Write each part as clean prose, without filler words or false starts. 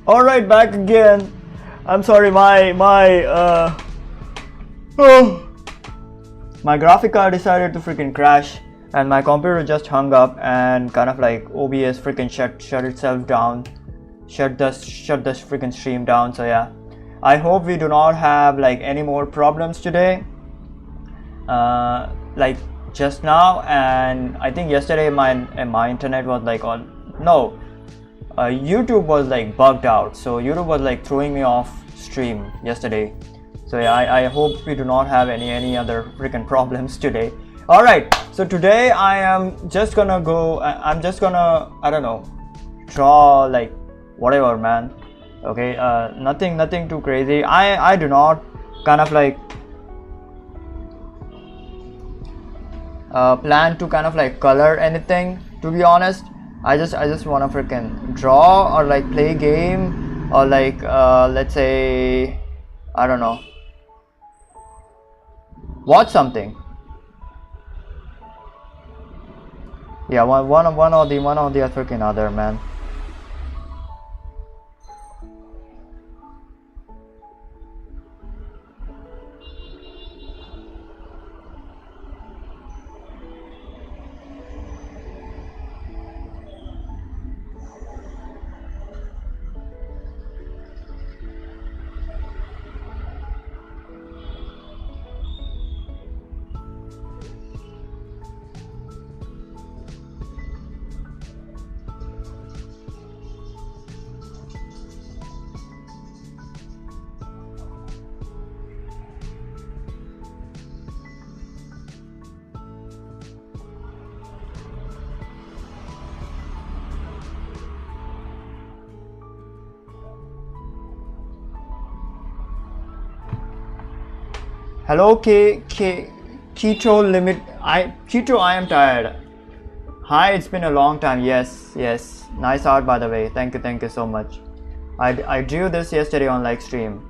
All right, back again. I'm sorry, my graphic card decided to freaking crash, and my computer just hung up and kind of like OBS freaking shut itself down, shut the freaking stream down. So yeah, I hope we do not have like any more problems today. Like just now, and I think yesterday my internet was like YouTube was like bugged out, so YouTube was like throwing me off stream yesterday. So yeah, I hope we do not have any other freaking problems today. All right, so today I'm just gonna I don't know, draw like whatever, man. Okay, nothing too crazy. I do not kind of like plan to kind of like color anything, to be honest. I just want to freaking draw or like play game or like let's say, I don't know, watch something. Yeah, one or the freaking other, man. Hello, Keto limit. Keto, I am tired. Hi, it's been a long time. Yes. Nice art, by the way. Thank you so much. I drew this yesterday on live stream.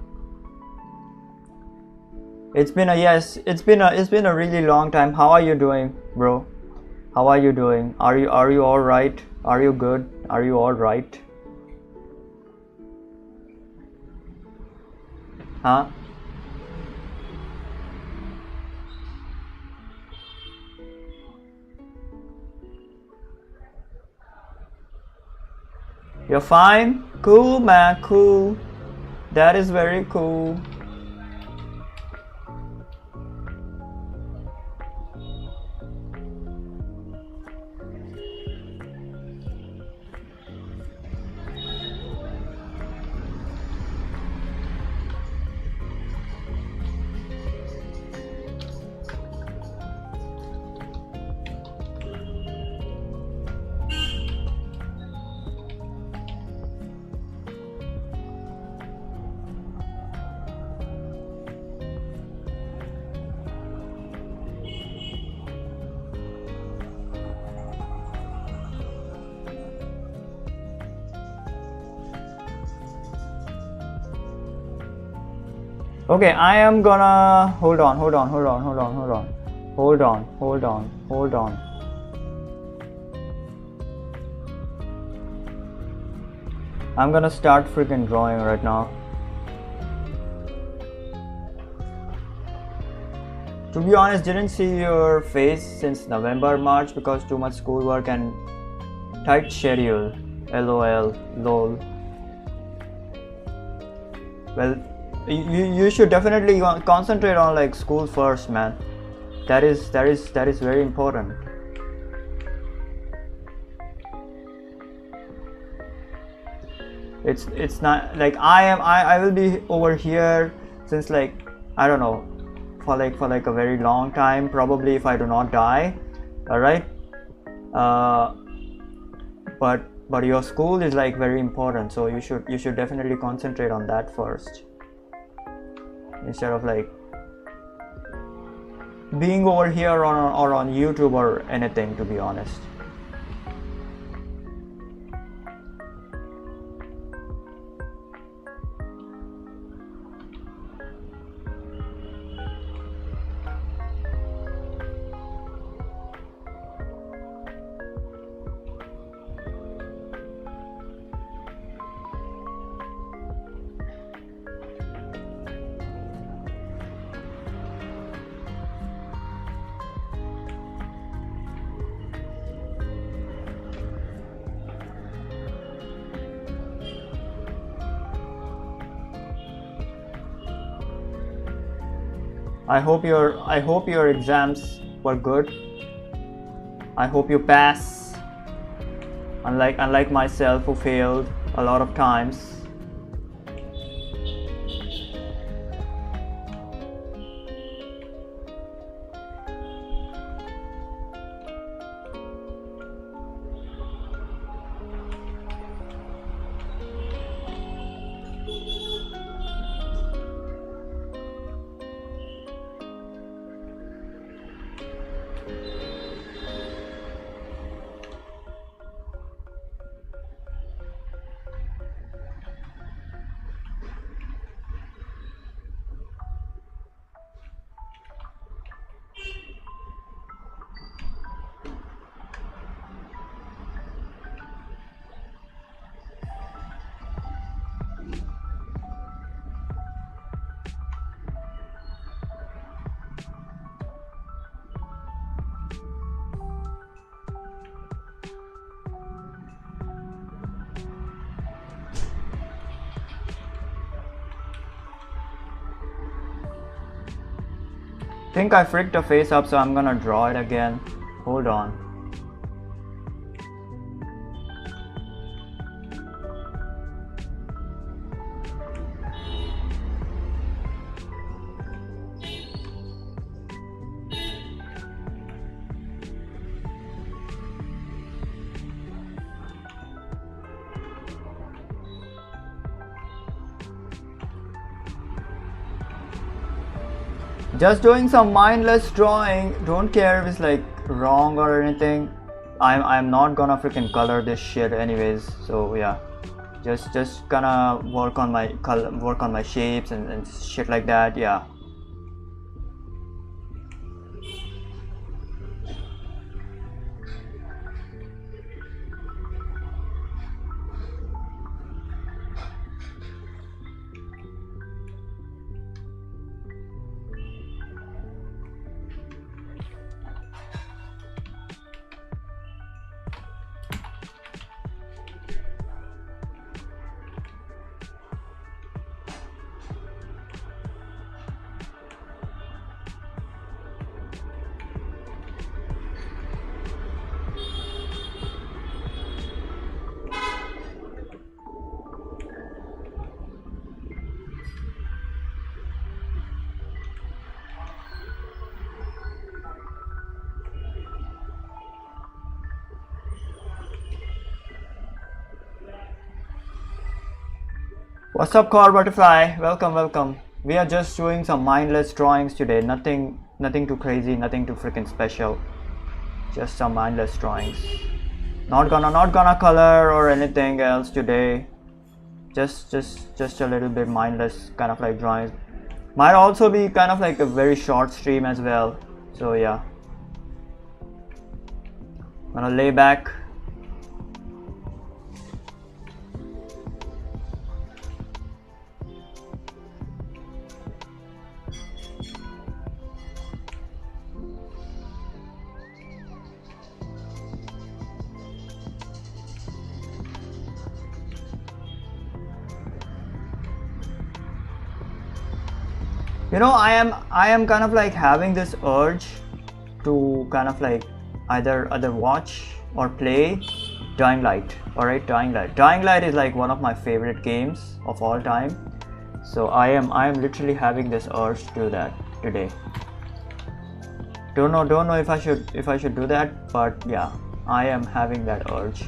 It's been a really long time. How are you doing, bro? How are you doing? Are you all right? Are you good? Are you all right? Huh? You're fine? Cool, man, cool. That is very cool. Okay, I am gonna hold on. I'm gonna start freaking drawing right now. To be honest, didn't see your face since November, March because too much schoolwork and tight schedule. LOL, lol. Well, you should definitely concentrate on like school first, man. That is very important. It's not like I will be over here since like, I don't know, for like a very long time, probably, if I do not die. All right, but your school is like very important, so you should definitely concentrate on that first, instead of like being over here or on YouTube or anything, to be honest. I hope your exams were good. I hope you pass. Unlike myself, who failed a lot of times. I think I fricked a face up, so I'm gonna draw it again. Hold on. Just doing some mindless drawing. Don't care if it's like wrong or anything. I'm not gonna freaking color this shit anyways. So yeah, just gonna work on my color, work on my shapes and shit like that. Yeah. What's up, Core Butterfly? Welcome, welcome. We are just doing some mindless drawings today. Nothing too crazy, nothing too freaking special. Just some mindless drawings. Not gonna color or anything else today. Just a little bit mindless kind of like drawings. Might also be kind of like a very short stream as well. So yeah. Gonna lay back. You know, I am kind of like having this urge to kind of like either watch or play Dying Light. Alright, Dying Light. Dying Light is like one of my favorite games of all time. So I am literally having this urge to do that today. Don't know if I should do that, but yeah, I am having that urge.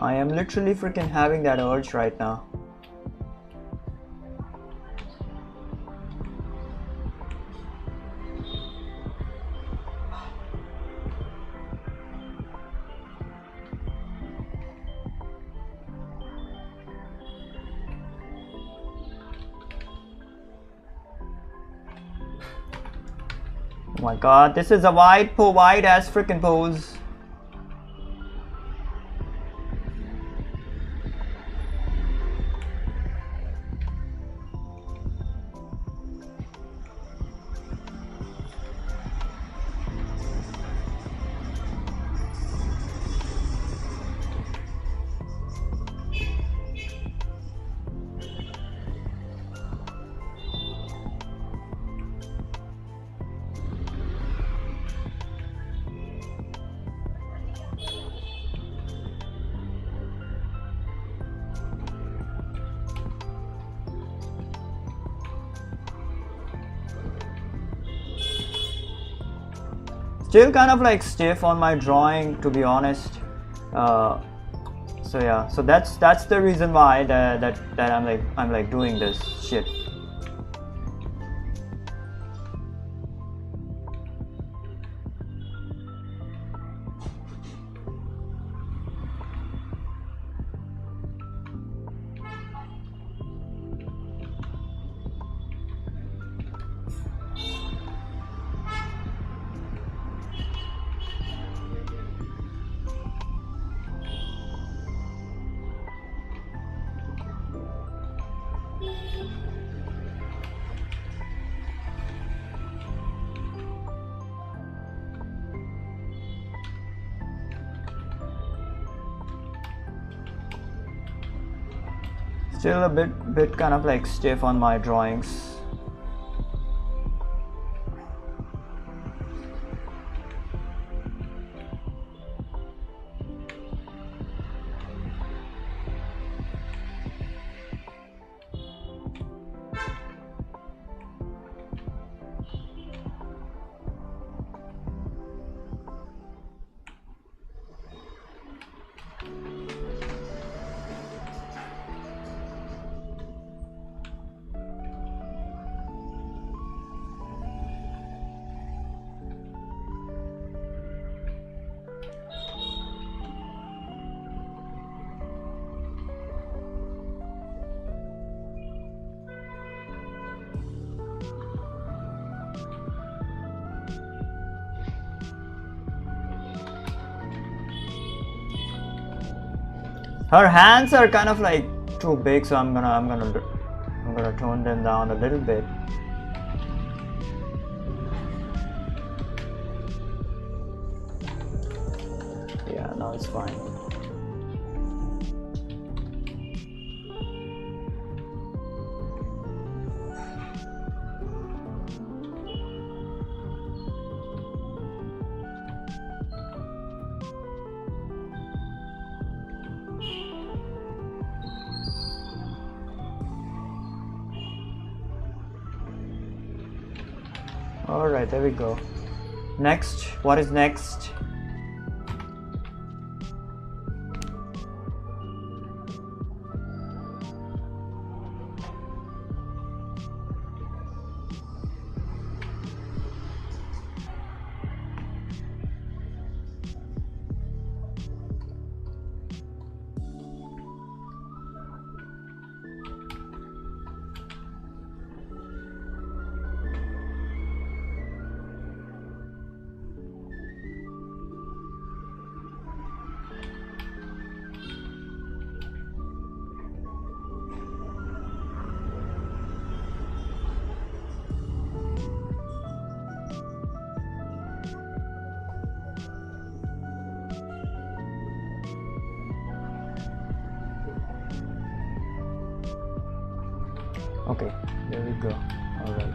I am literally freaking having that urge right now. Oh my god, this is a wide ass freaking pose. Still kind of like stiff on my drawing, to be honest. So yeah, so that's the reason why that I'm like doing this shit. Still a bit kind of like stiff on my drawings. Her hands are kind of like too big, so I'm gonna tone them down a little bit. Yeah, now it's fine. Alright, there we go. Next, what is next? Okay, there we go. All right.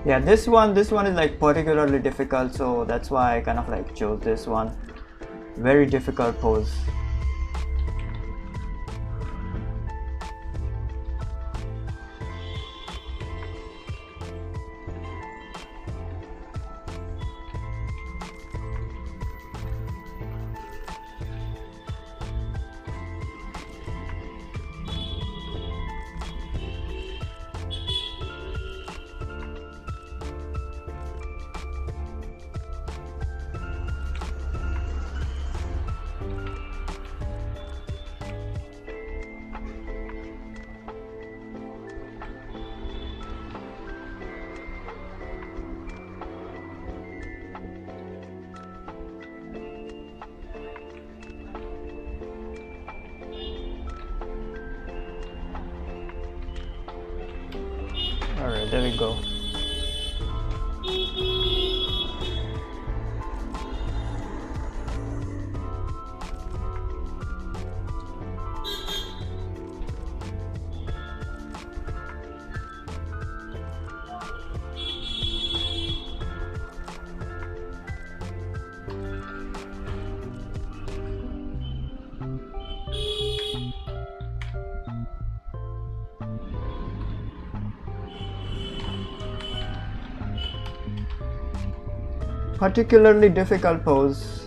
Yeah, this one is like particularly difficult, so that's why I kind of like chose this one. Very difficult pose. Alright, there we go. Particularly difficult pose.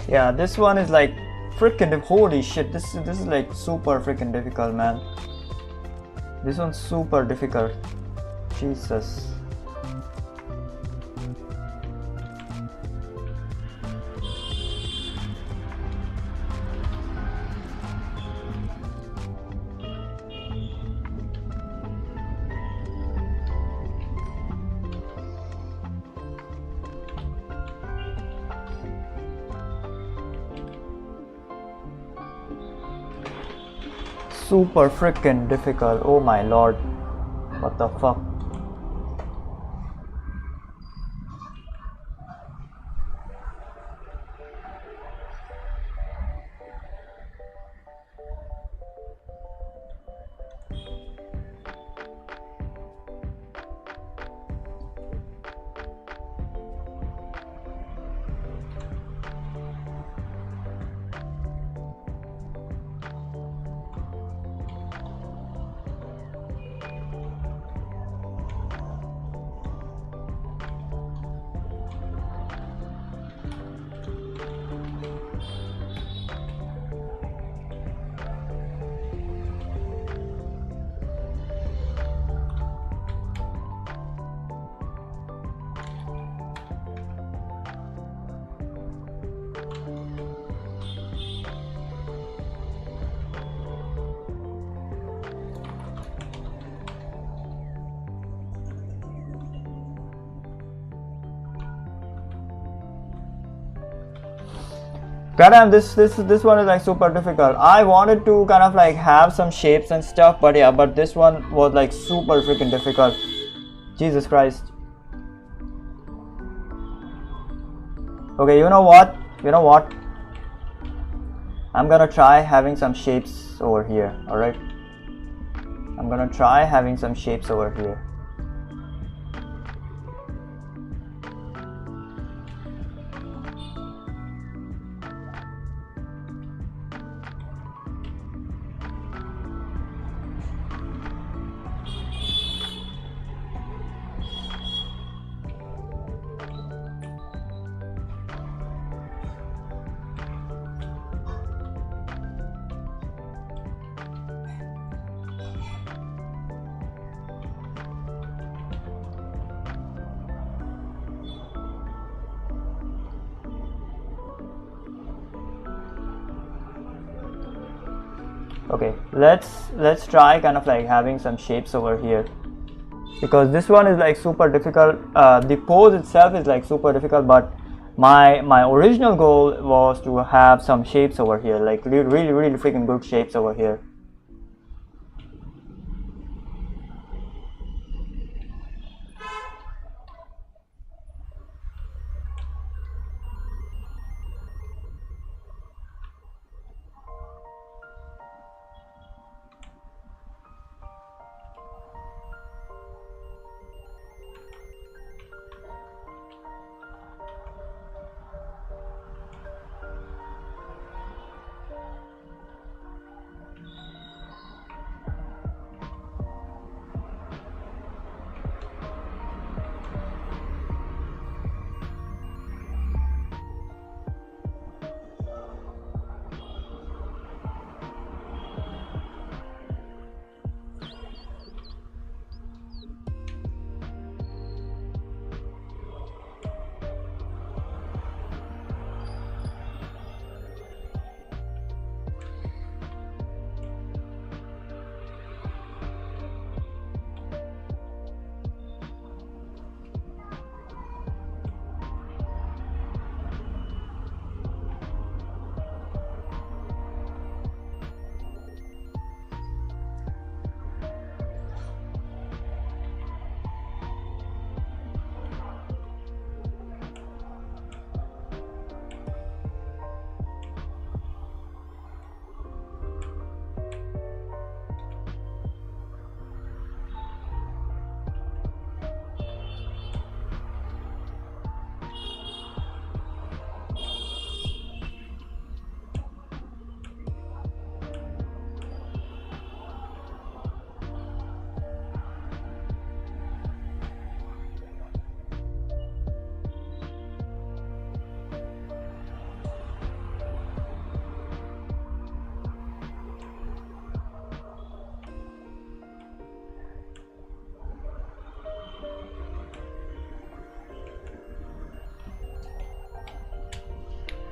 Yeah, this one is like freaking holy shit. This is like super freaking difficult, man. This one's super difficult. Jesus. super freaking difficult. Oh my lord. What the fuck? Goddamn, this one is like super difficult. I wanted to kind of like have some shapes and stuff, but yeah, but this one was like super freaking difficult. Jesus Christ. Okay, you know what? I'm gonna try having some shapes over here, alright? I'm gonna try having some shapes over here. Okay, let's try kind of like having some shapes over here, because this one is like super difficult. The pose itself is like super difficult, but my original goal was to have some shapes over here, like really freaking good shapes over here.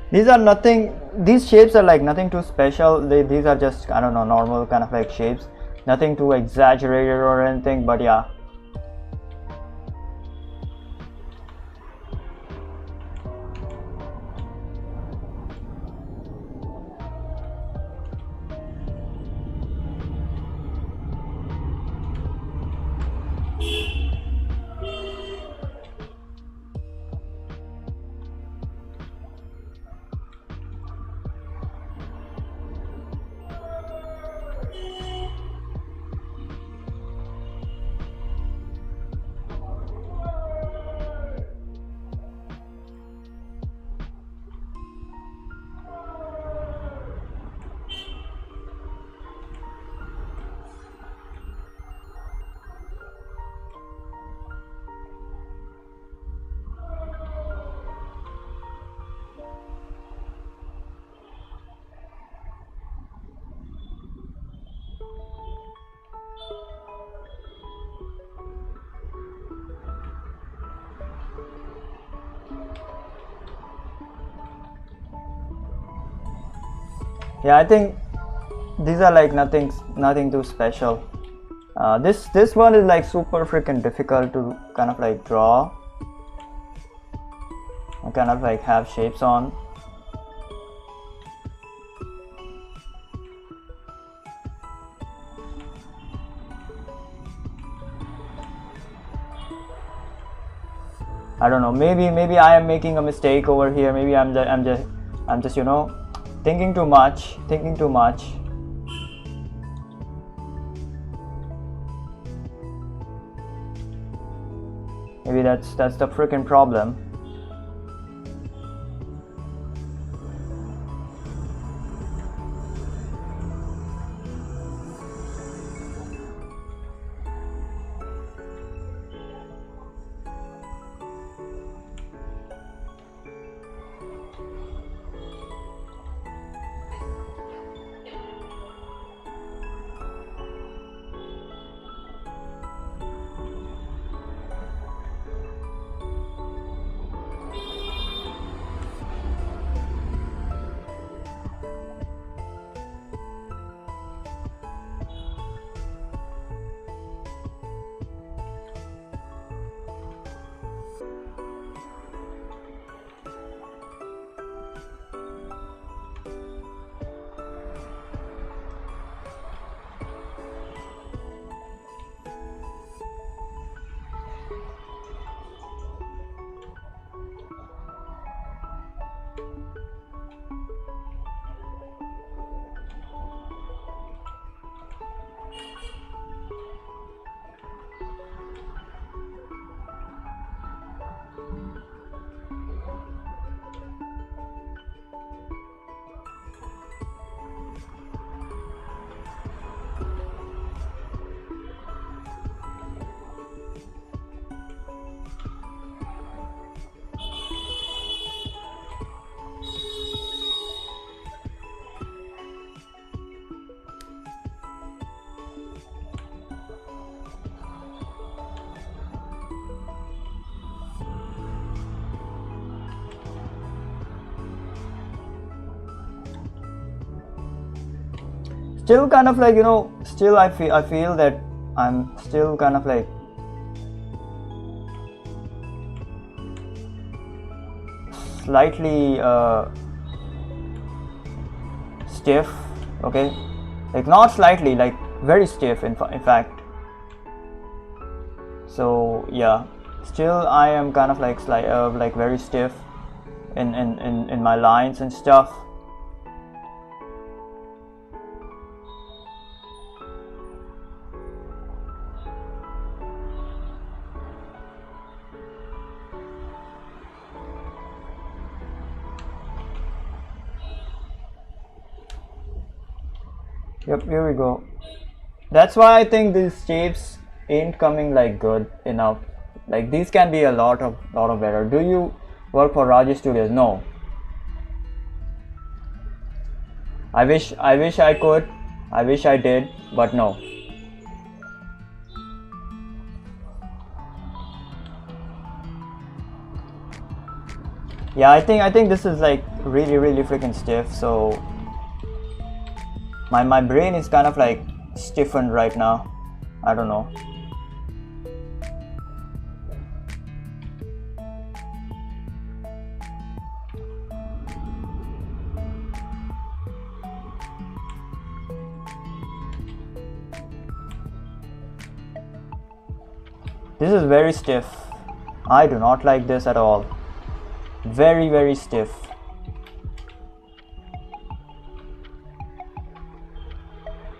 These are nothing, these shapes are like nothing too special. These are just, I don't know, normal kind of like shapes, nothing too exaggerated or anything, but yeah. Yeah, I think these are like nothing too special. This one is like super freaking difficult to kind of like draw and kind of like have shapes on. I don't know, maybe I am making a mistake over here. Maybe I'm just you know, thinking too much. Maybe that's the freaking problem. Still kind of like, you know, still I feel that I'm still kind of like slightly stiff. Okay, like not slightly, like very stiff in fact. So yeah, still I am kind of like like very stiff in my lines and stuff. Yep, here we go. That's why I think these shapes ain't coming like good enough. Like these can be a lot of better. Do you work for Rajesh Studios? No. I wish I could. I wish I did, but no. Yeah, I think this is like really freaking stiff. So my brain is kind of like stiffened right now. I don't know. This is very stiff. I do not like this at all. Very stiff.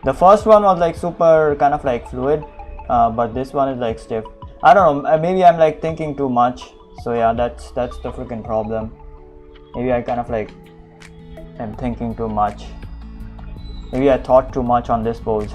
The first one was like super kind of like fluid, but this one is like stiff. I don't know, maybe I'm like thinking too much. So yeah, that's the freaking problem. Maybe I kind of like am thinking too much. Maybe I thought too much on this pose.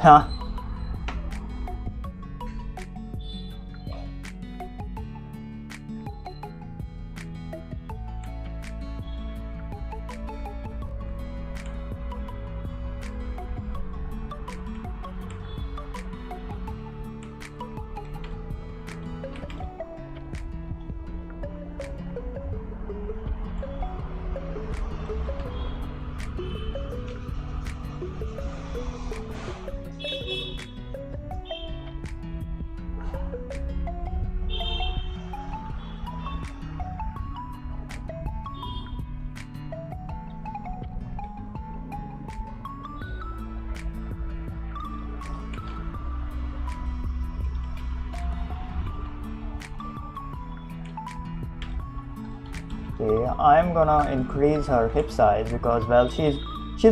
Okay, I'm gonna increase her hip size because, well, she's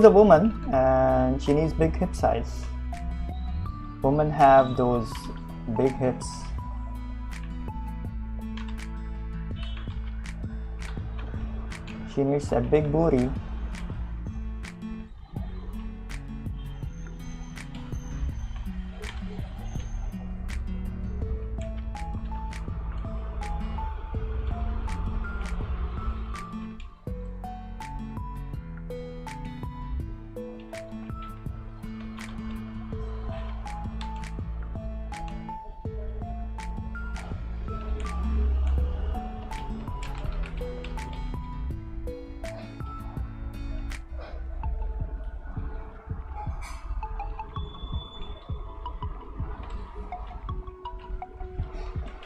a woman and she needs big hip size. Women have those big hips. She needs a big booty.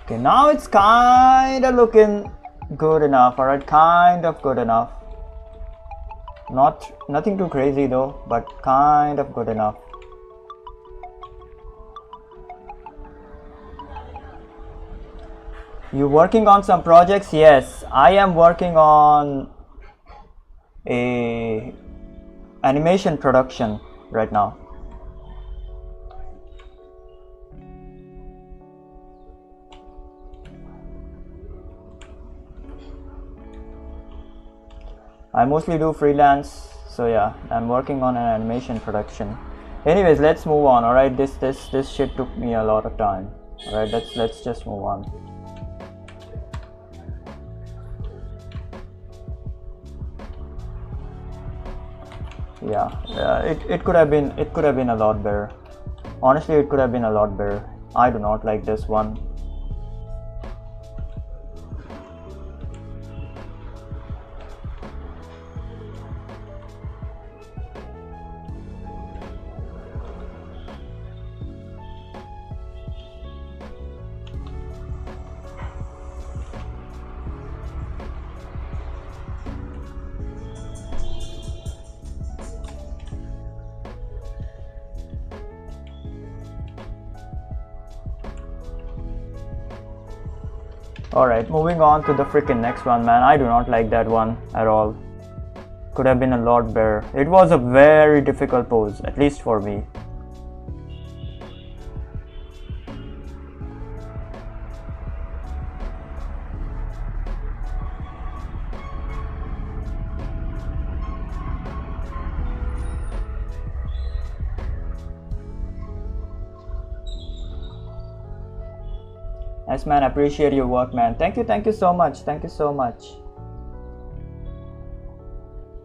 Okay, now it's kind of looking good enough. All right, kind of good enough. Nothing too crazy though, but kind of good enough. You working on some projects? Yes, I am working on a animation production right now. I mostly do freelance, so yeah, I'm working on an animation production. Anyways, let's move on. All right, this shit took me a lot of time. All right, let's just move on. Yeah, it could have been a lot better. Honestly, it could have been a lot better. I do not like this one. Alright, moving on to the freaking next one, man. I do not like that one at all. Could have been a lot better. It was a very difficult pose, at least for me. Yes, man, appreciate your work, man. Thank you so much. Thank you so much.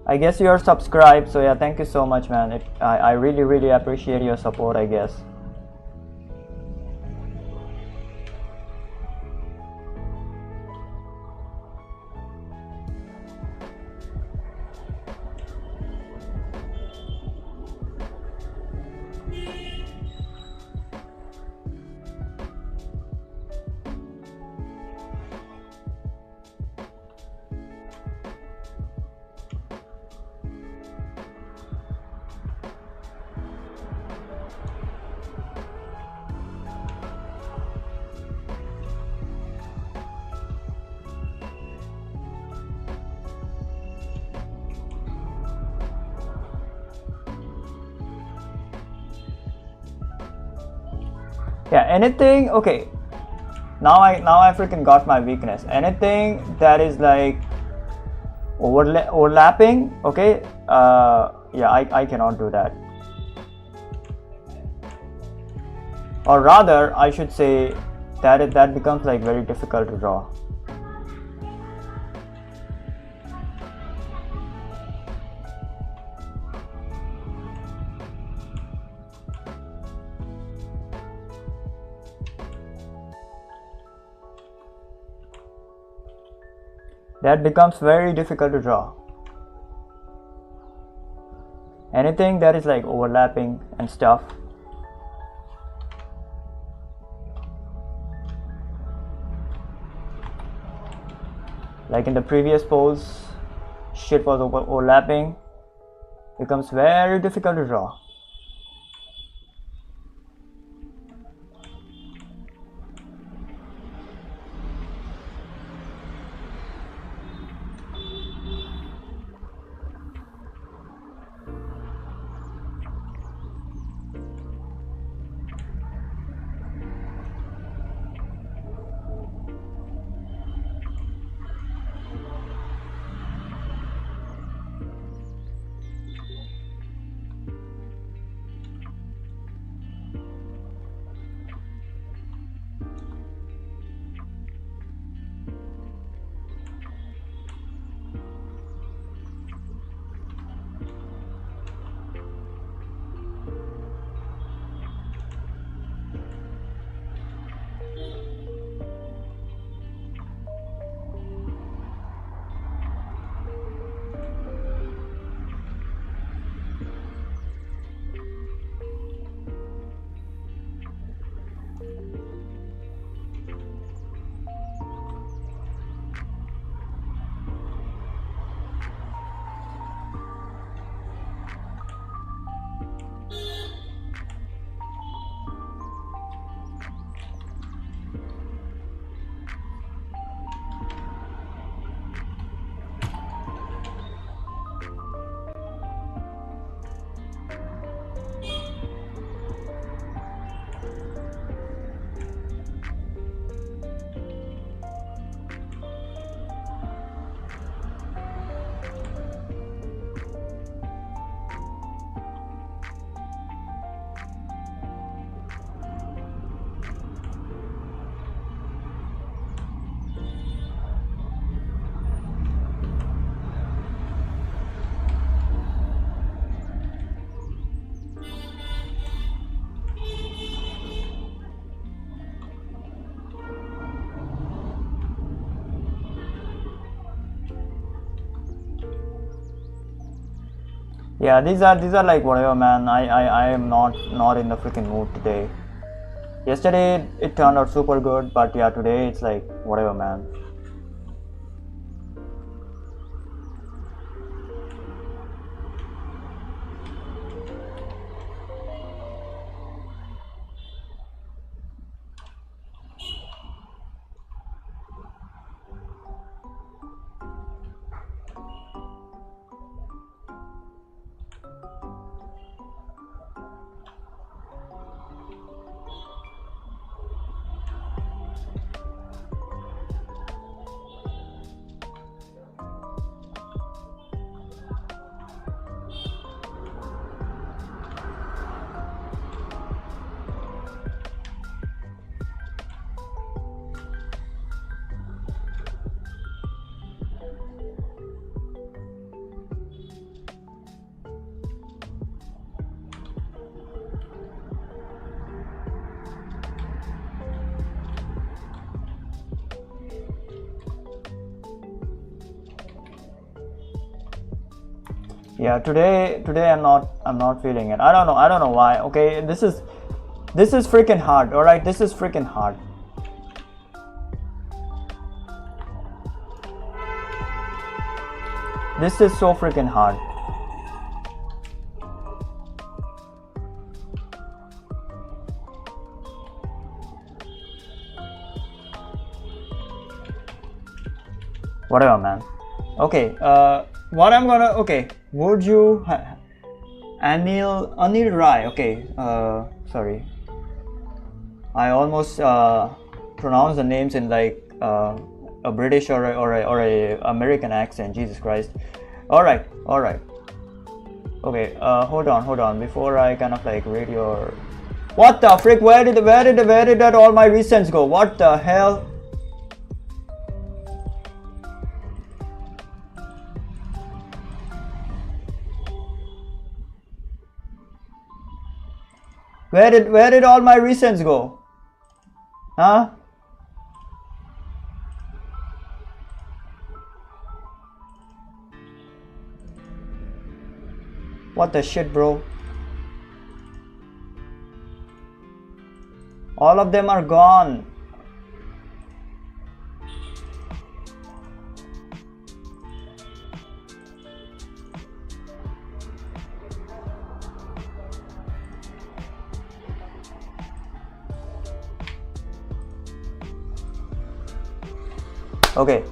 I guess you're subscribed, so yeah, thank you so much, man. I really appreciate your support, I guess. Yeah, anything, okay. Now I freaking got my weakness. Anything that is like overlapping, okay, yeah, I cannot do that. Or rather, I should say that becomes like very difficult to draw. That becomes very difficult to draw. Anything that is like overlapping and stuff. Like in the previous pose, shit was overlapping. Becomes very difficult to draw. Yeah, these are like whatever, man. I am not in the freaking mood today. Yesterday it turned out super good, but yeah, today it's like whatever, man. Yeah, today I'm not feeling it. I don't know why. Okay, this is freaking hard. All right, this is freaking hard. This is so freaking hard. Whatever, man. Okay, what I'm gonna, okay, would you Anil Rai, okay, sorry, I almost pronounced the names in like a British or a American accent. Jesus Christ. All right, okay, hold on before I kind of like read your, what the frick, where did that all my recents go? What the hell? Where did all my recents go? Huh? What the shit, bro? All of them are gone. Okay,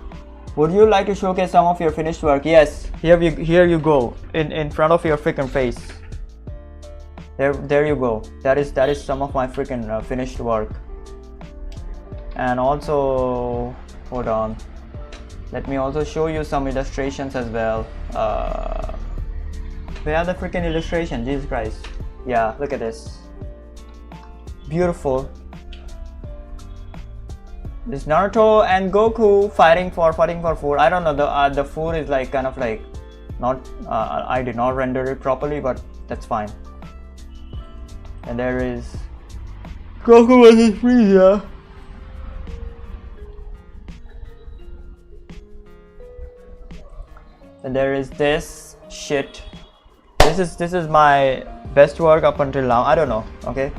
would you like to showcase some of your finished work? Yes, here you go, in front of your freaking face. There you go. That is some of my freaking finished work. And also, hold on, let me also show you some illustrations as well. Where are the freaking illustration? Jesus Christ. Yeah, look at this. Beautiful. This Naruto and Goku fighting for food. I don't know, the food is like kind of like not, I did not render it properly, but that's fine. And there is Goku versus Frieza. And there is this shit. This is my best work up until now. I don't know. Okay,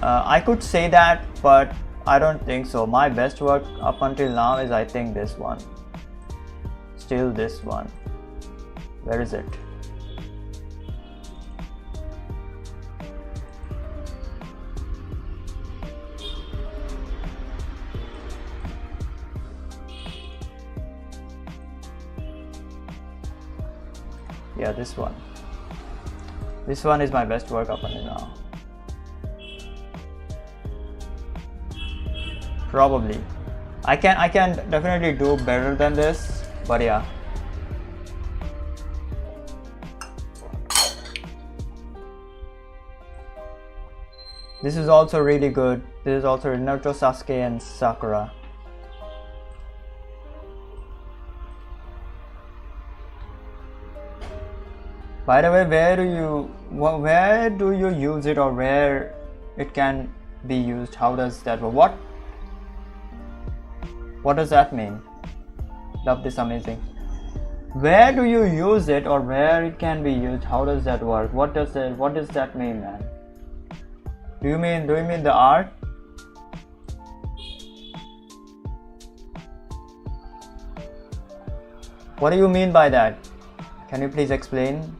I could say that, but I don't think so. My best work up until now is, I think, this one. Still this one. Where is it? Yeah, this one. This one is my best work up until now. Probably. I can definitely do better than this, but yeah. This is also really good. This is also Naruto, Sasuke and Sakura. By the way, where do you use it, or where it can be used? How does that work? What does that mean? Love this, amazing. where do you use it, or where it can be used? How does that work? What does that mean, man? Do you mean the art? What do you mean by that? Can you please explain?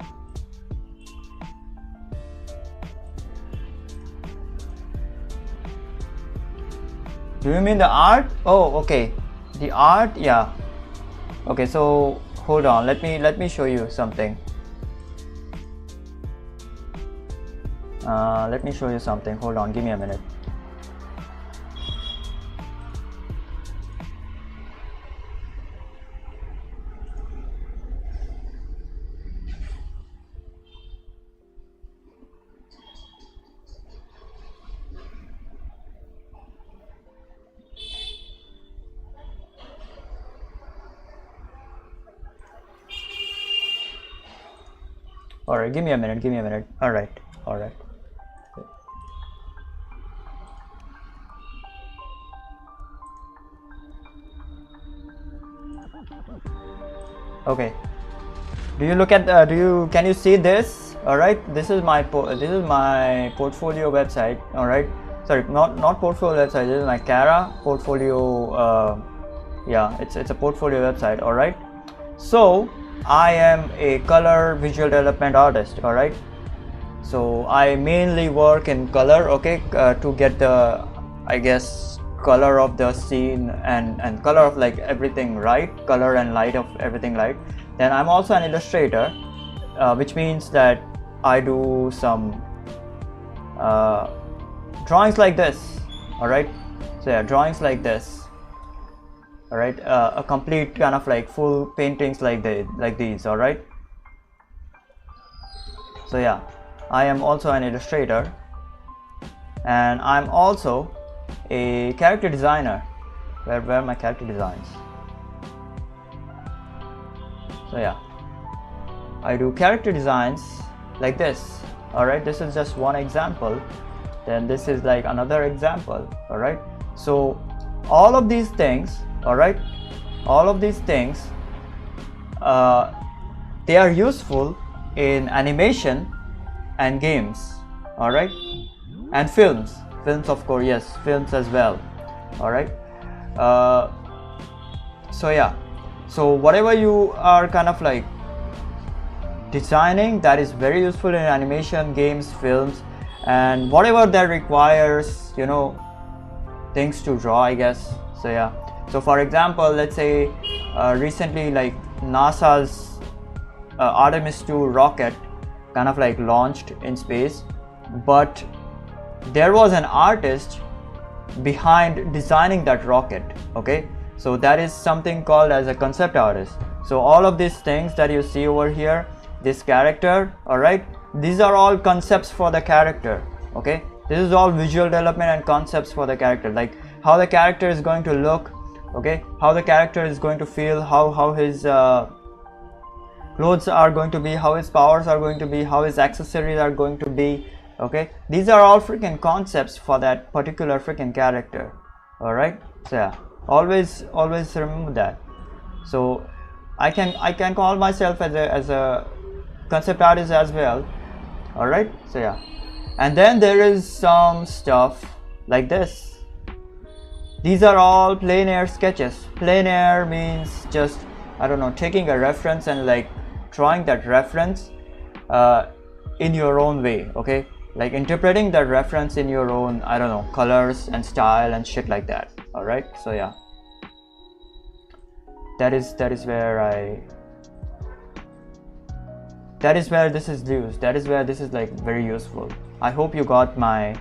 Do you mean the art? Oh, okay. The art, yeah. Okay, so hold on. Let me show you something. Let me show you something. Hold on. Give me a minute. Alright, give me a minute. Alright. Okay. Do you look at can you see this? Alright, this is my portfolio website. Alright, sorry, not portfolio website. This is my Cara portfolio. Yeah, it's a portfolio website. Alright, so I am a color visual development artist. Alright, so I mainly work in color, okay, to get the, I guess, color of the scene and color of like everything right, color and light of everything right. Then I'm also an illustrator, which means that I do some drawings like this. Alright, so yeah, drawings like this. Alright, a complete kind of like full paintings like these. Alright, so yeah, I am also an illustrator, and I'm also a character designer. Where are my character designs? So yeah, I do character designs like this. Alright, this is just one example, then this is like another example. Alright, so all of these things, alright, they are useful in animation and games. Alright, and films of course, yes, films as well. Alright, so yeah, so whatever you are kind of like designing, that is very useful in animation, games, films, and whatever that requires, you know, things to draw, I guess. So yeah, so for example, let's say recently like NASA's Artemis 2 rocket kind of like launched in space, but there was an artist behind designing that rocket. Okay, so that is something called as a concept artist. So all of these things that you see over here, this character, alright, these are all concepts for the character. Okay, this is all visual development and concepts for the character, like how the character is going to look, okay, how the character is going to feel, how his clothes are going to be, how his powers are going to be, how his accessories are going to be. Okay, these are all freaking concepts for that particular freaking character. Alright, so yeah, always remember that. So I can call myself as a concept artist as well. Alright, so yeah, and then there is some stuff like this. These are all plein air sketches. Plein air means just, I don't know, taking a reference and like drawing that reference in your own way. Okay, like interpreting that reference in your own, I don't know, colors and style and shit like that. Alright, so yeah, that is where this is used. That is where this is like very useful. I hope you got my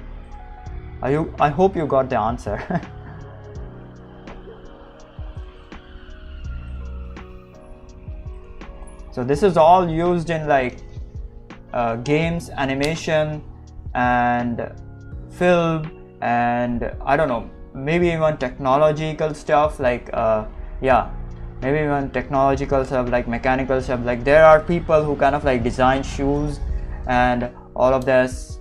I hope you got the answer. So this is all used in like games, animation, and film, and I don't know, maybe even technological stuff like yeah, maybe even technological stuff like mechanical stuff. Like there are people who kind of like design shoes and all of these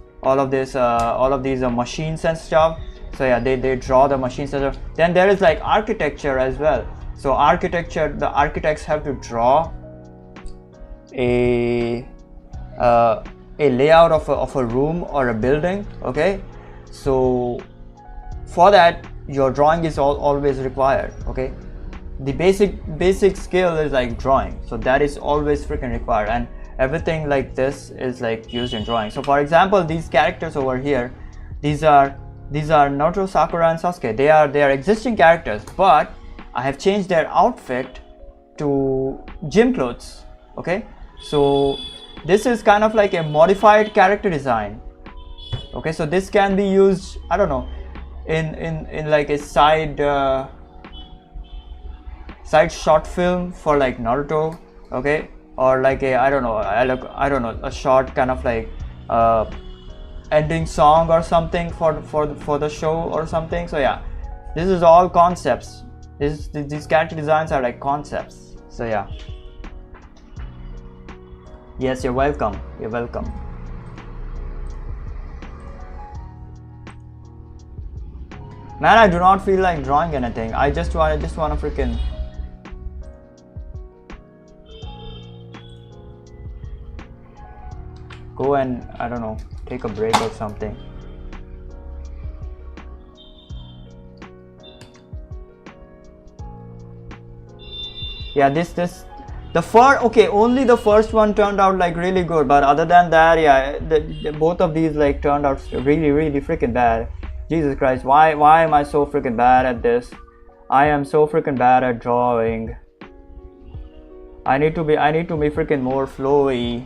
machines and stuff. So yeah, they draw the machines and stuff. Then there is like architecture as well. So architecture, the architects have to draw a a layout of a room or a building. Okay, so for that your drawing is always required. Okay, the basic skill is like drawing, so that is always freaking required, and everything like this is like used in drawing. So for example, these characters over here, these are Naruto, Sakura and Sasuke. They are existing characters, but I have changed their outfit to gym clothes. Okay, so this is kind of like a modified character design. Okay, so this can be used, I don't know, in like a side short film for like Naruto. Okay, or like a I don't know a short kind of like ending song or something for the show or something. So yeah, this is all concepts. These character designs are like concepts. So yeah. Yes, you're welcome. You're welcome. Man, I do not feel like drawing anything. I just want to freaking go and I don't know, take a break or something. Yeah, the first, okay, only the first one turned out like really good, but other than that, yeah, both of these like turned out really freaking bad. Jesus Christ, why am I so freaking bad at this? I am so freaking bad at drawing. I need to be freaking more flowy.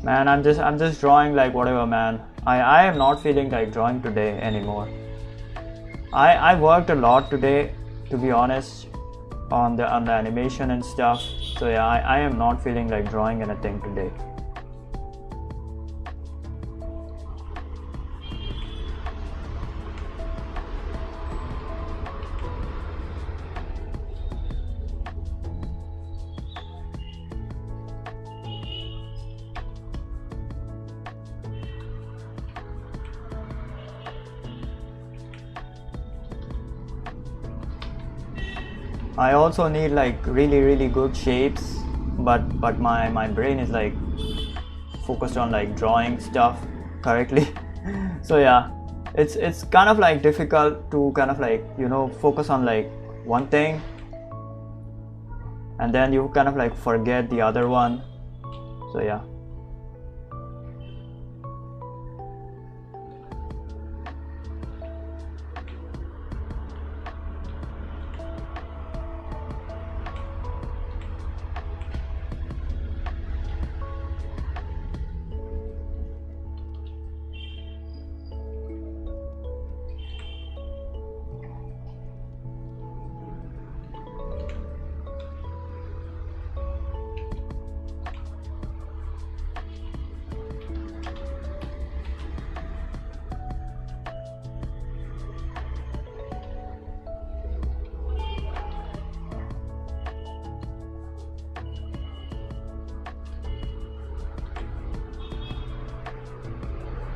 Man, I'm just drawing like whatever, man. I am not feeling like drawing today anymore. I worked a lot today, to be honest, on the animation and stuff. So yeah, I am not feeling like drawing anything today. I also need like really good shapes, but my brain is like focused on like drawing stuff correctly. So yeah, it's kind of like difficult to kind of like, you know, focus on like one thing and then you kind of like forget the other one. So yeah.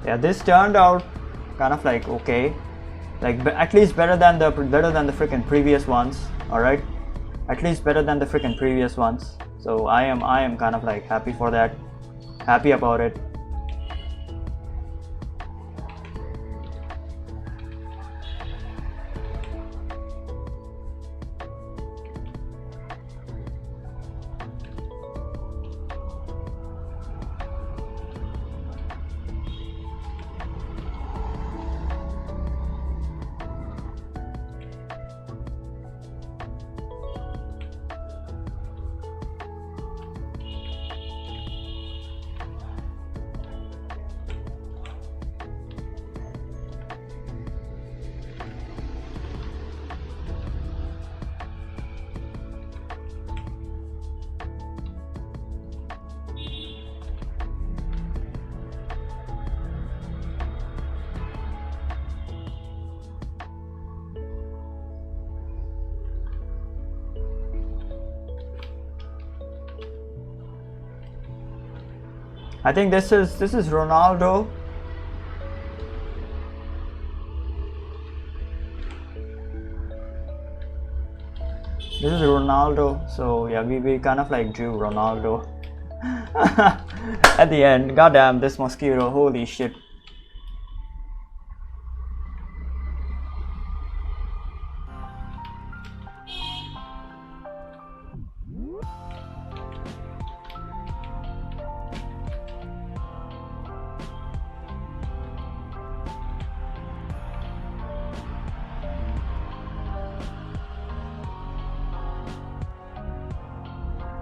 Yeah, this turned out kind of like okay, like at least better than the freaking previous ones. All right, at least better than the freaking previous ones. So I am kind of like happy for that, happy about it. I think this is Ronaldo. This is Ronaldo. So yeah, we kind of like drew Ronaldo at the end. Goddamn, this mosquito! Holy shit!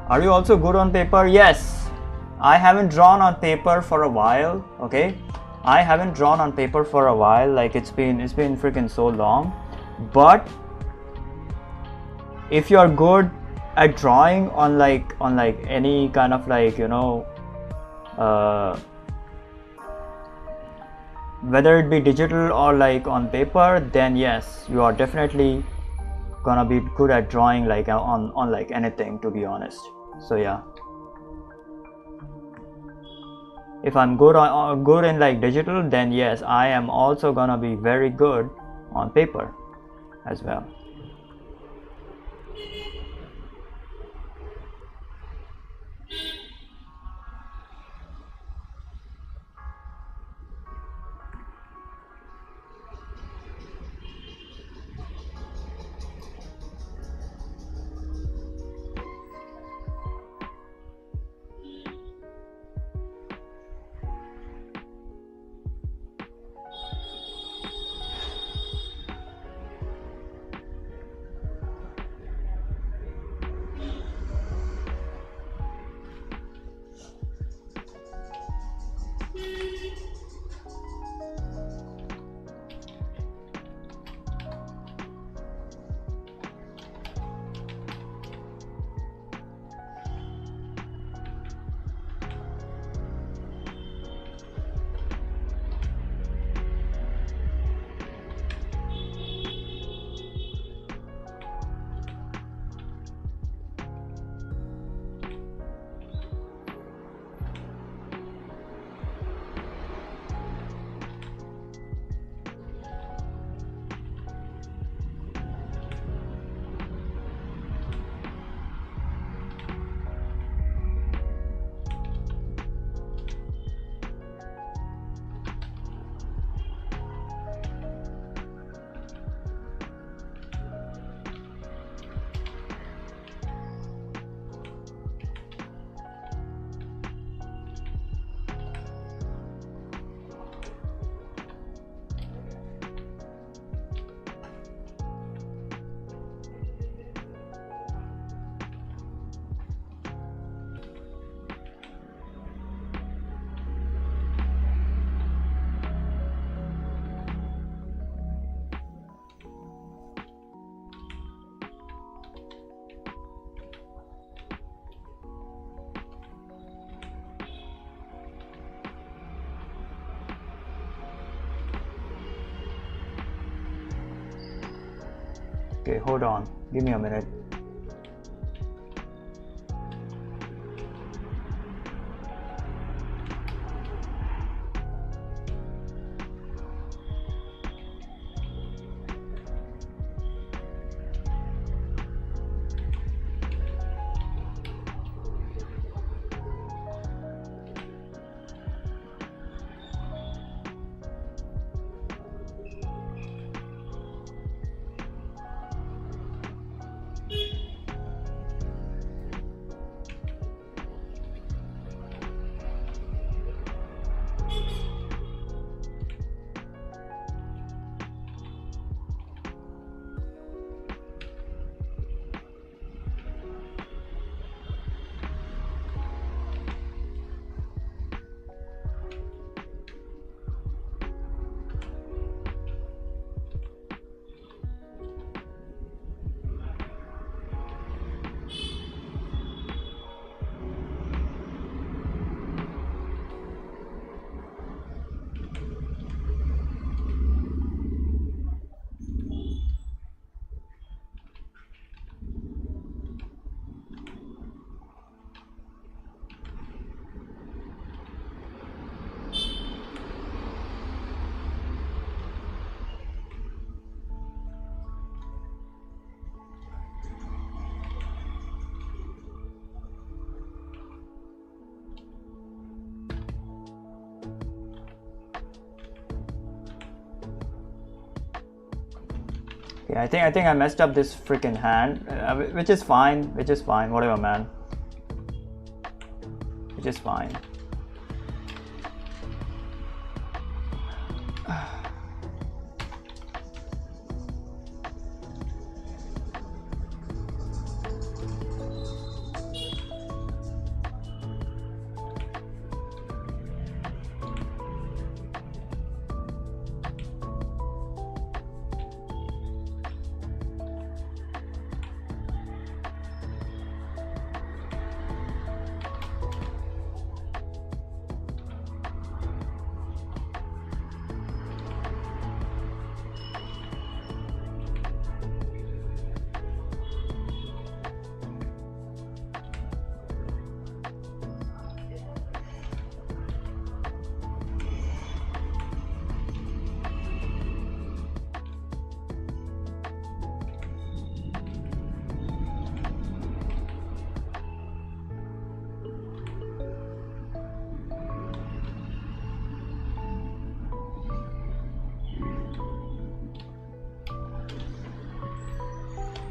Are you also good on paper? Yes. I haven't drawn on paper for a while. Okay, I haven't drawn on paper for a while. Like it's been freaking so long. But if you're good at drawing on like any kind of like, you know, whether it be digital or like on paper, then yes, you are definitely gonna be good at drawing like on like anything, to be honest. So yeah, if I'm good on good in like digital, then yes, I am also gonna be very good on paper as well. Okay, hold on, give me a minute. Yeah, I think I messed up this freaking hand, which is fine, whatever, man. Which is fine.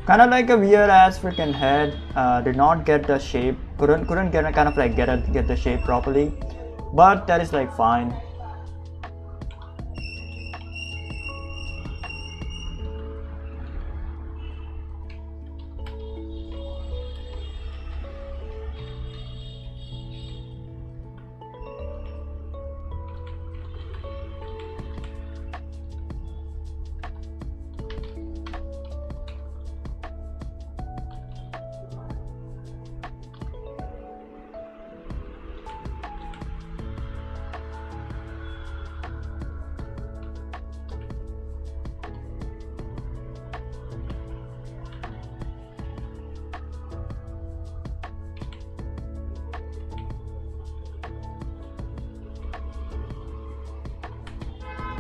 Kind of like a weird ass freaking head. Did not get the shape. Couldn't get kind of like get the shape properly. But that is like fine.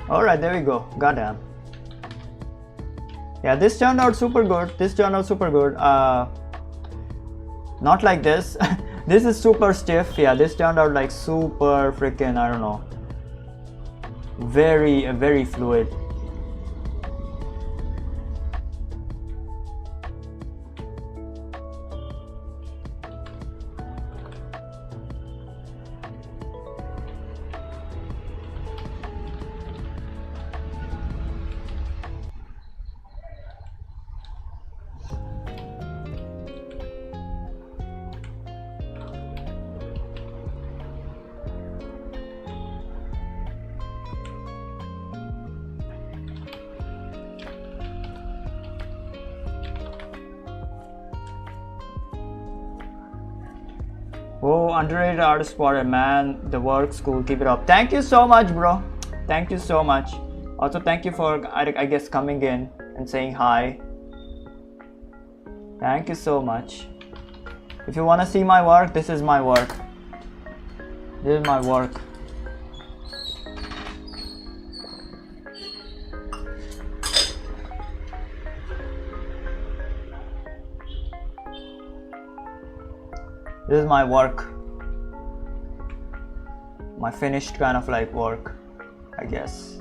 Alright, there we go. Goddamn. Yeah, this turned out super good. Not like this. This is super stiff. Yeah, this turned out like super freaking, I don't know. Very fluid. Oh, underrated artist spotted, man. The work's cool. Keep it up. Thank you so much, bro. Thank you so much. Also, thank you for, I guess, coming in and saying hi. Thank you so much. If you want to see my work, this is my work. This is my work. This is my work. My finished kind of like work, I guess.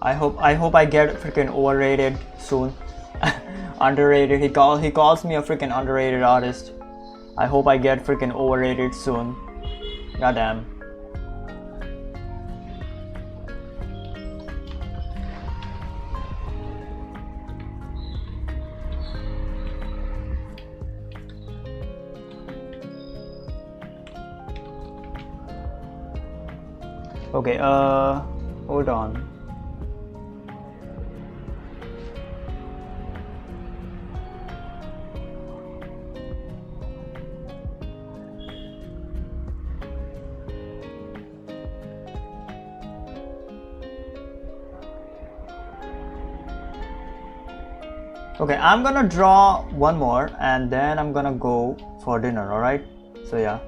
I hope I get freaking overrated soon. Underrated. He calls me a freaking underrated artist. I hope I get freaking overrated soon. Goddamn. Okay, hold on. Okay, I'm gonna draw one more and then I'm gonna go for dinner, alright? So yeah.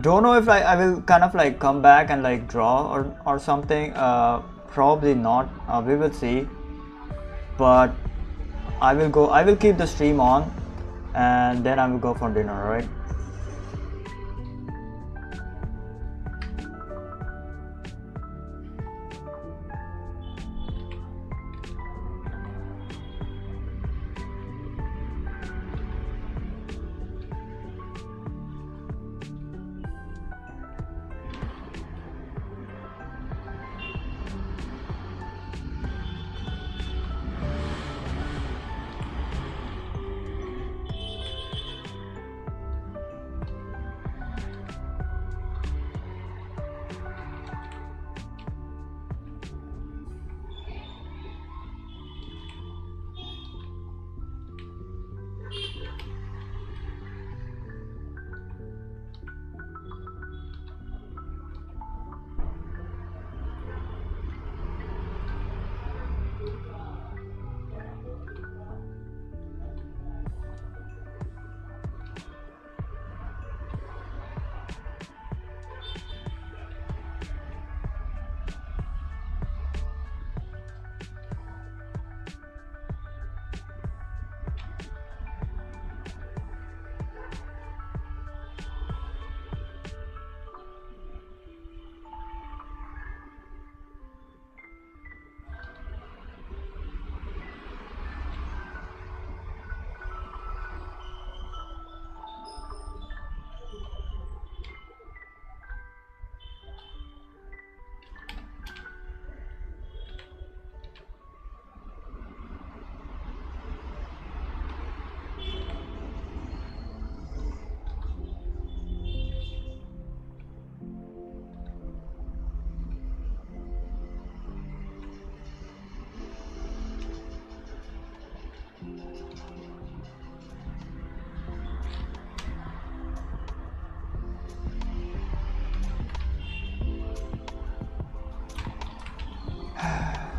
Don't know if I will kind of like come back and like draw or something. Probably not. We will see. But I will keep the stream on, and then I will go for dinner. All right.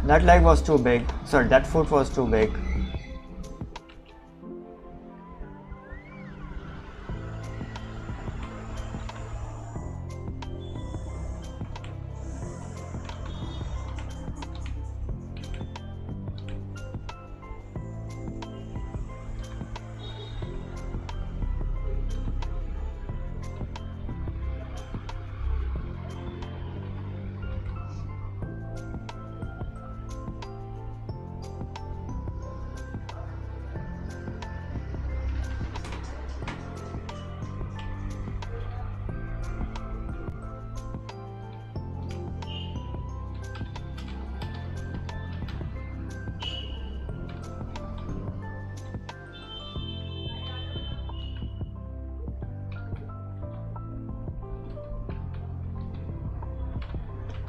That leg was too big. Sorry, that foot was too big.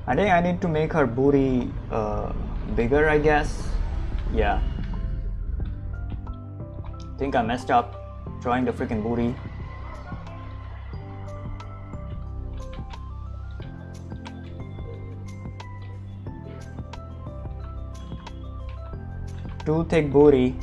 I think I need to make her booty bigger, I guess. Yeah. I think I messed up drawing the freaking booty. Too thick booty.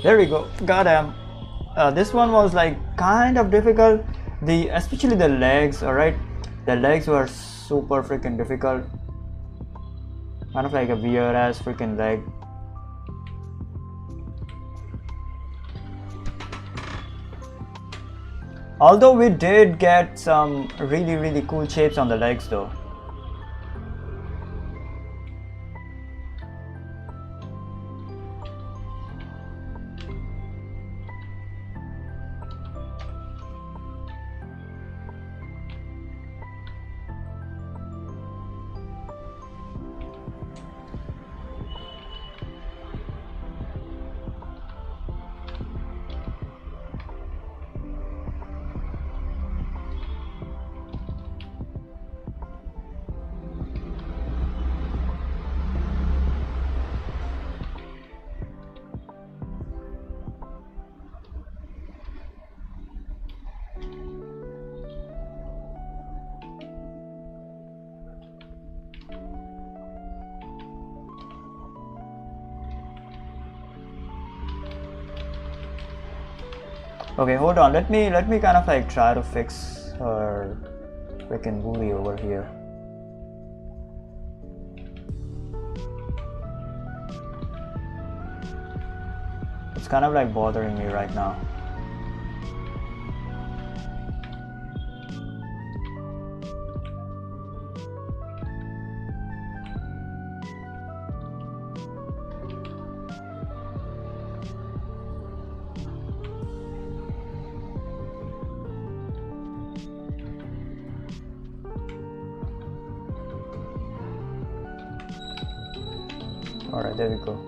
There we go. Goddamn. This one was like kind of difficult. Especially the legs. All right, the legs were super freaking difficult. Kind of like a weird ass freaking leg. Although we did get some really cool shapes on the legs though. Okay, hold on. Let me kind of like try to fix her freaking booty over here. It's kind of like bothering me right now. Alright, there we go.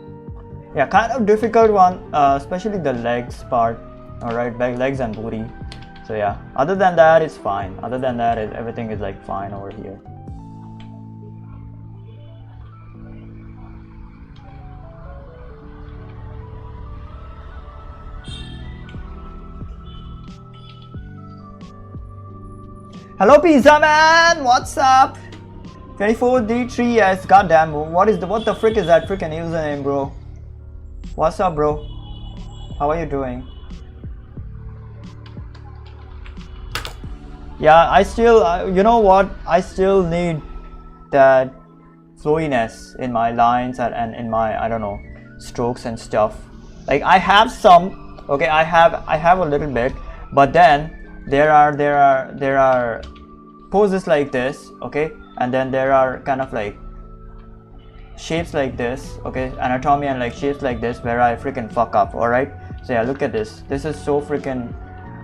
Yeah, kind of difficult one, especially the legs part. Alright, legs and booty. So yeah, other than that it's fine. Other than that, everything is like fine over here. Hello Pizza Man, what's up? 24D3S, goddamn, what the frick is that freaking username, bro? What's up, bro? How are you doing? Yeah, I still, you know what? I still need that flowiness in my lines and in my, I don't know, strokes and stuff. Like I have some, okay, I have a little bit, but then there are poses like this, okay, and then there are kind of like shapes like this, okay, anatomy and like shapes like this where I freaking fuck up. All right, so yeah, look at this. This is so freaking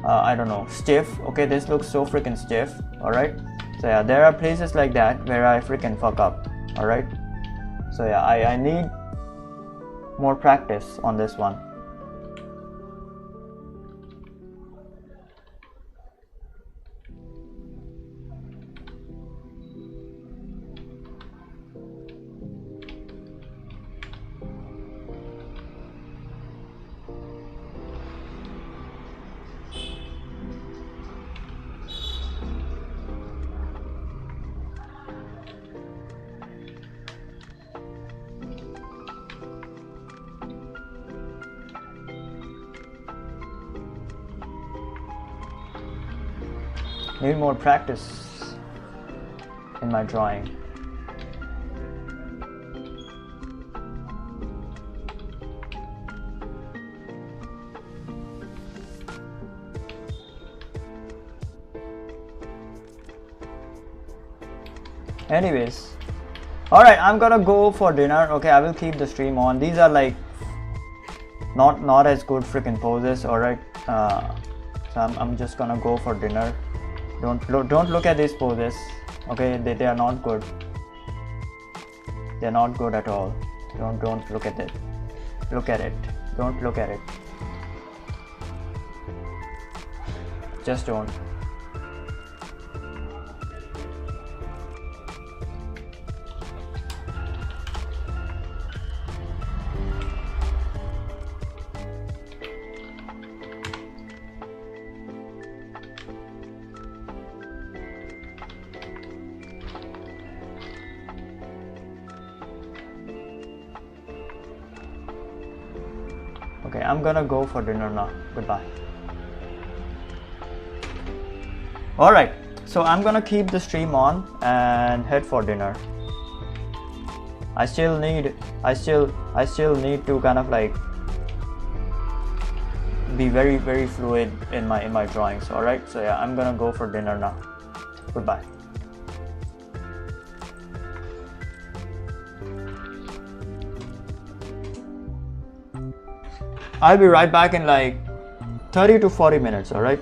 I don't know, stiff. Okay, this looks so freaking stiff. All right, so yeah, there are places like that where I freaking fuck up. All right, so yeah, I need more practice on this one. Need more practice in my drawing. Anyways, alright, I'm gonna go for dinner. Okay, I will keep the stream on. These are like not as good freaking poses. Alright, so I'm just gonna go for dinner. Don't look at these poses. Okay, they are not good. They're not good at all. Don't look at it. Look at it. Don't look at it. Just don't. Okay, I'm gonna go for dinner now. Goodbye. Alright, so I'm gonna keep the stream on and head for dinner. I still need to kind of like be very fluid in my drawings. Alright, so yeah, I'm gonna go for dinner now. Goodbye. I'll be right back in like 30 to 40 minutes, alright?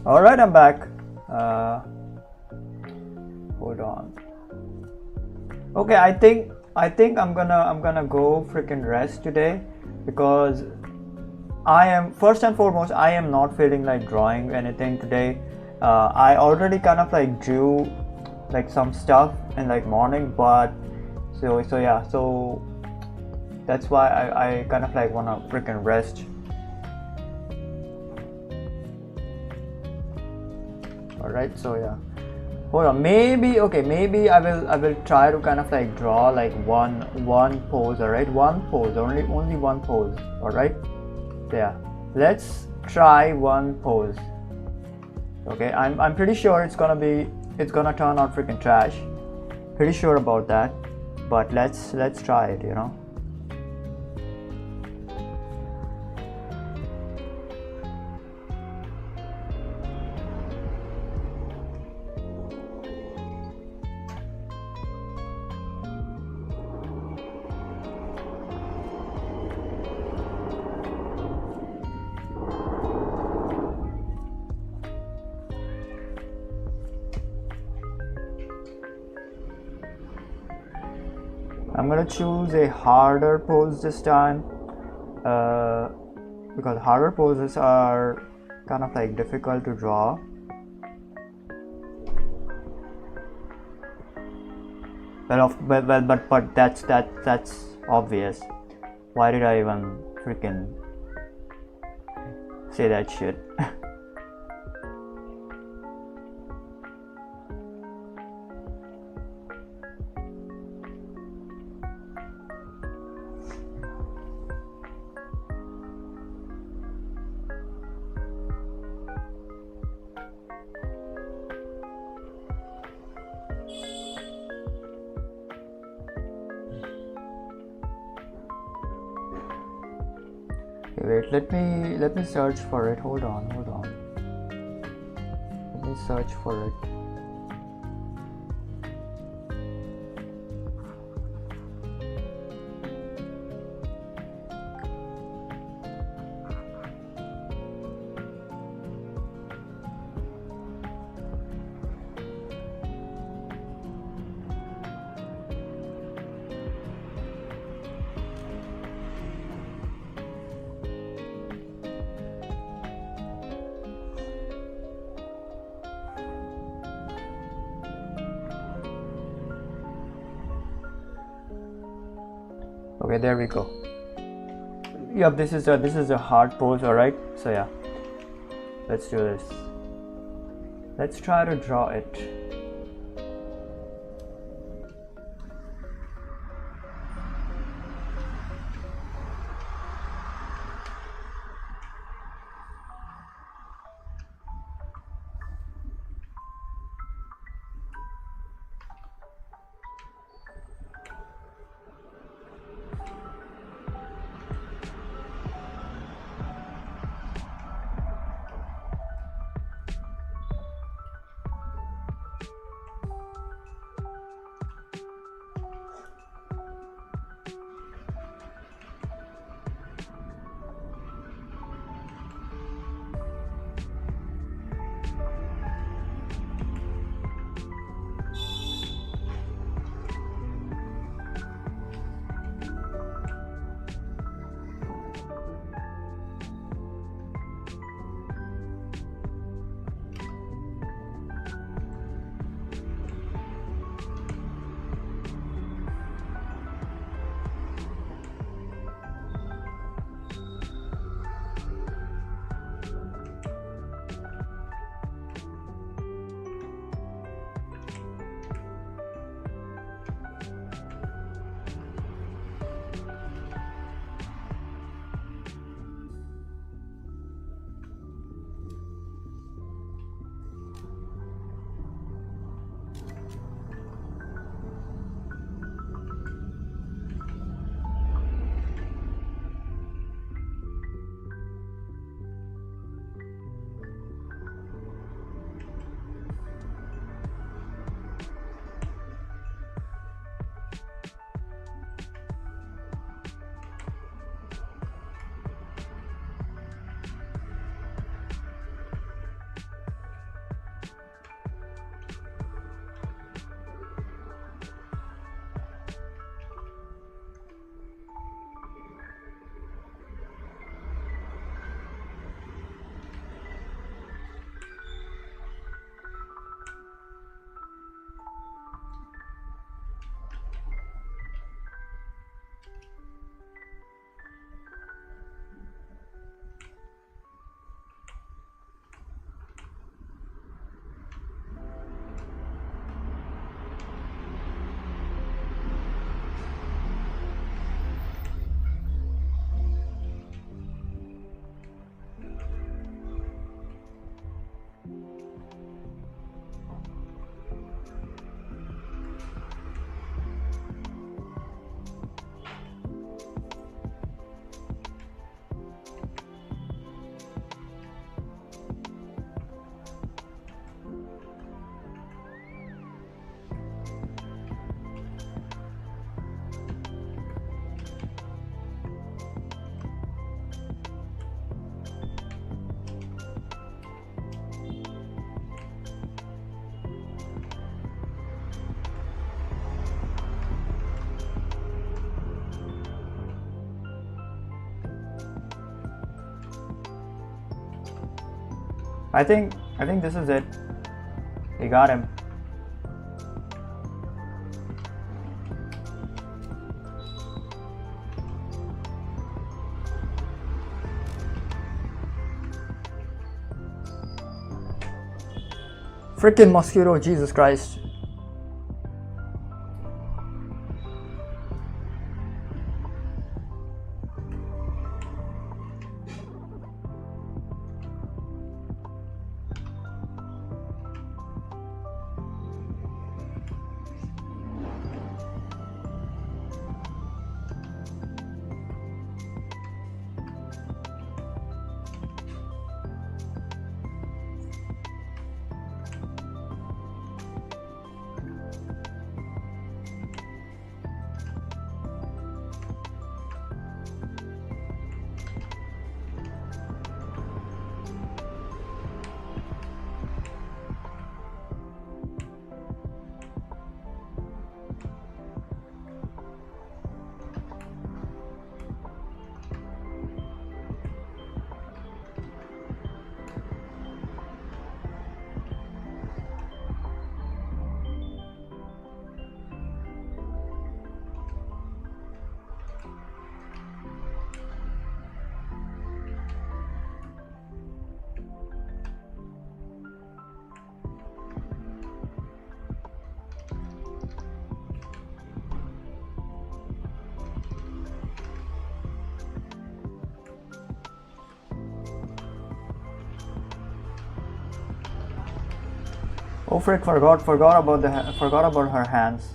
All right, I'm back. Hold on. Okay, I think I'm gonna go freaking rest today, because I am, first and foremost, I am not feeling like drawing anything today. I already kind of like drew like some stuff in like morning, but so yeah, so that's why I kind of like wanna freaking rest. All right, so yeah, hold on, maybe, okay, maybe I will try to kind of like draw like one pose. All right, one pose, only one pose. All right, yeah, let's try one pose. Okay, I'm pretty sure it's gonna turn out freaking trash, pretty sure about that, but let's try it, you know. I'm gonna choose a harder pose this time, because harder poses are kind of like difficult to draw. But that's obvious. Why did I even freaking say that shit? Wait, let me search for it. Hold on. Let me search for it. Okay, there we go. Yep, this is a hard pose. All right, so yeah, let's do this. Let's try to draw it. I think this is it. We got him. Freaking mosquito, Jesus Christ. Oh frick, forgot about her hands.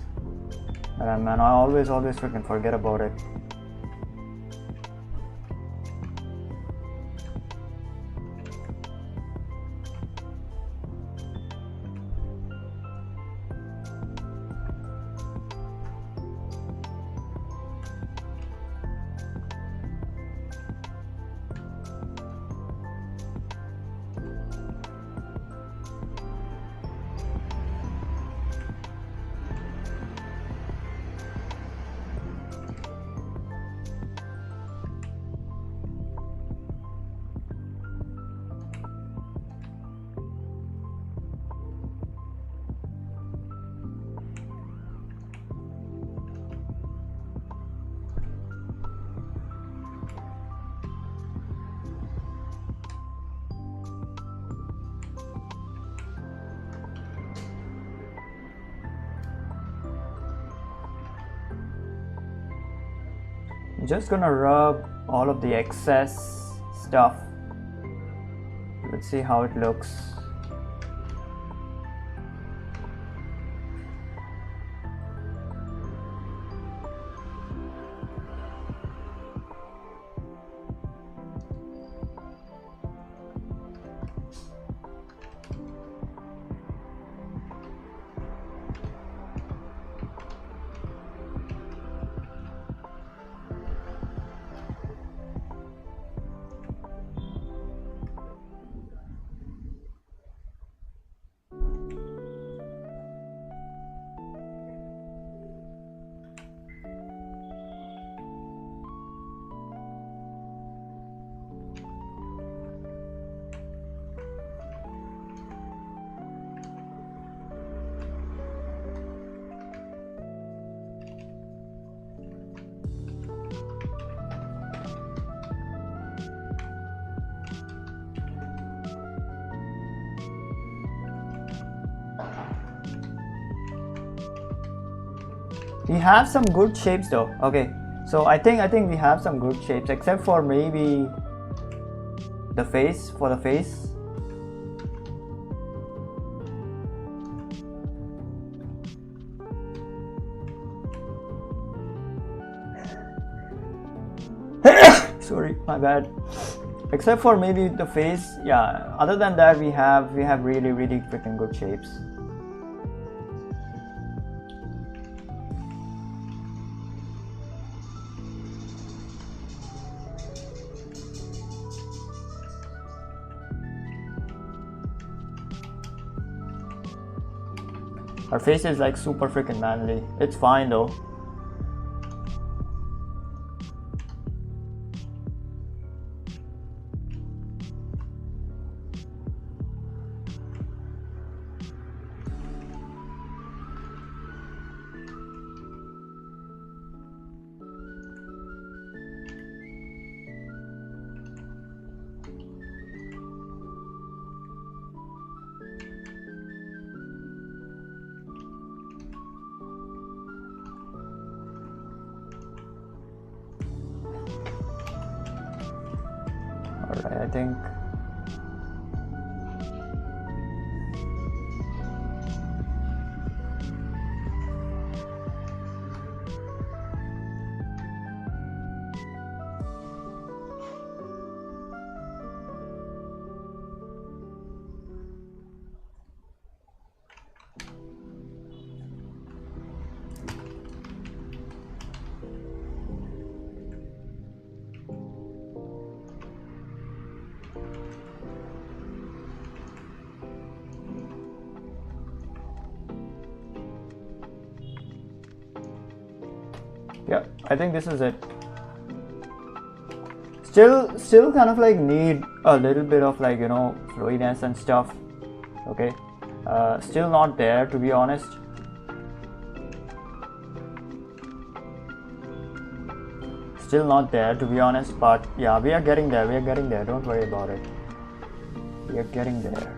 Man, I always freaking forget about it. I'm just gonna rub all of the excess stuff. Let's see how it looks. We have some good shapes though. Okay, so I think we have some good shapes, except for maybe the face. For the face, sorry, my bad. Except for maybe the face, yeah. Other than that, we have really freaking good shapes. Her face is like super freaking manly. It's fine though. I think. Yeah, I think this is it. Still kind of like need a little bit of like, you know, fluidness and stuff. Okay, still not there, to be honest. Still not there, to be honest, but yeah, we are getting there. Don't worry about it. We are getting there.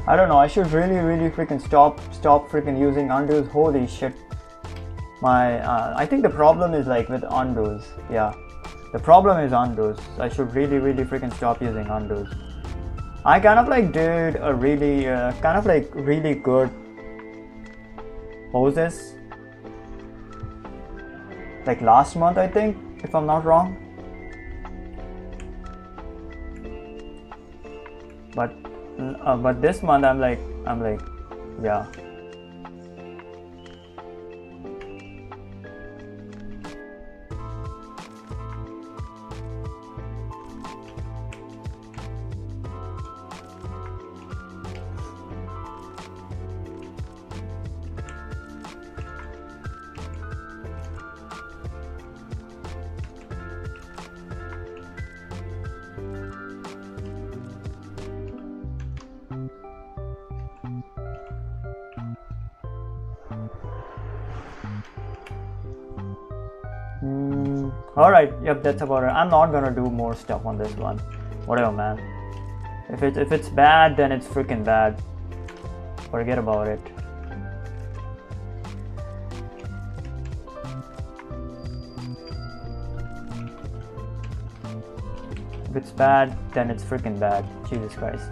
I don't know, I should really freaking stop freaking using undos. Holy shit. I think the problem is like with undos. Yeah, the problem is undos. I should really freaking stop using undos. I kind of like did a really really good poses like last month, I think, if I'm not wrong. But this month I'm like, yeah. Alright, yep, that's about it. I'm not gonna do more stuff on this one. Whatever, man. If it's bad, then it's freaking bad. Forget about it. If it's bad, then it's freaking bad. Jesus Christ.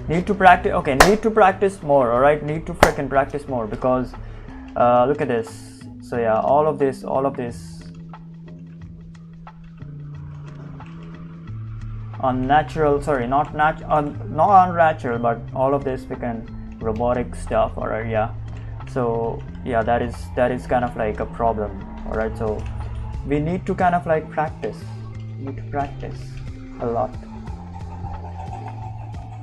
Need to practice. Okay, need to practice more. All right, need to freaking practice more, because look at this. So yeah, all of this unnatural, sorry, not unnatural, but all of this freaking robotic stuff. All right, yeah. So yeah, that is kind of like a problem. All right, so we need to kind of like practice. Need to practice a lot.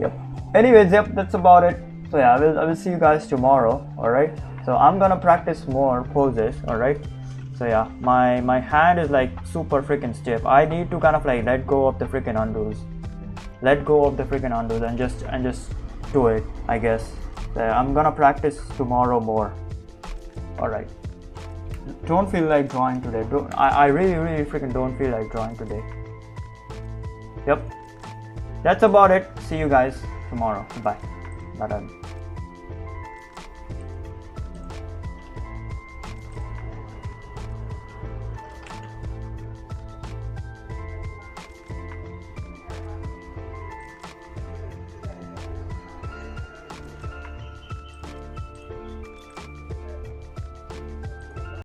Yep. Anyways, yep, that's about it. So yeah, I will see you guys tomorrow. All right, so I'm gonna practice more poses. All right, so yeah, my hand is like super freaking stiff. I need to kind of like let go of the freaking undos, and just do it, I guess. So I'm gonna practice tomorrow more. All right, don't feel like drawing today. I really freaking don't feel like drawing today. Yep, that's about it. See you guys tomorrow. Bye. Bye.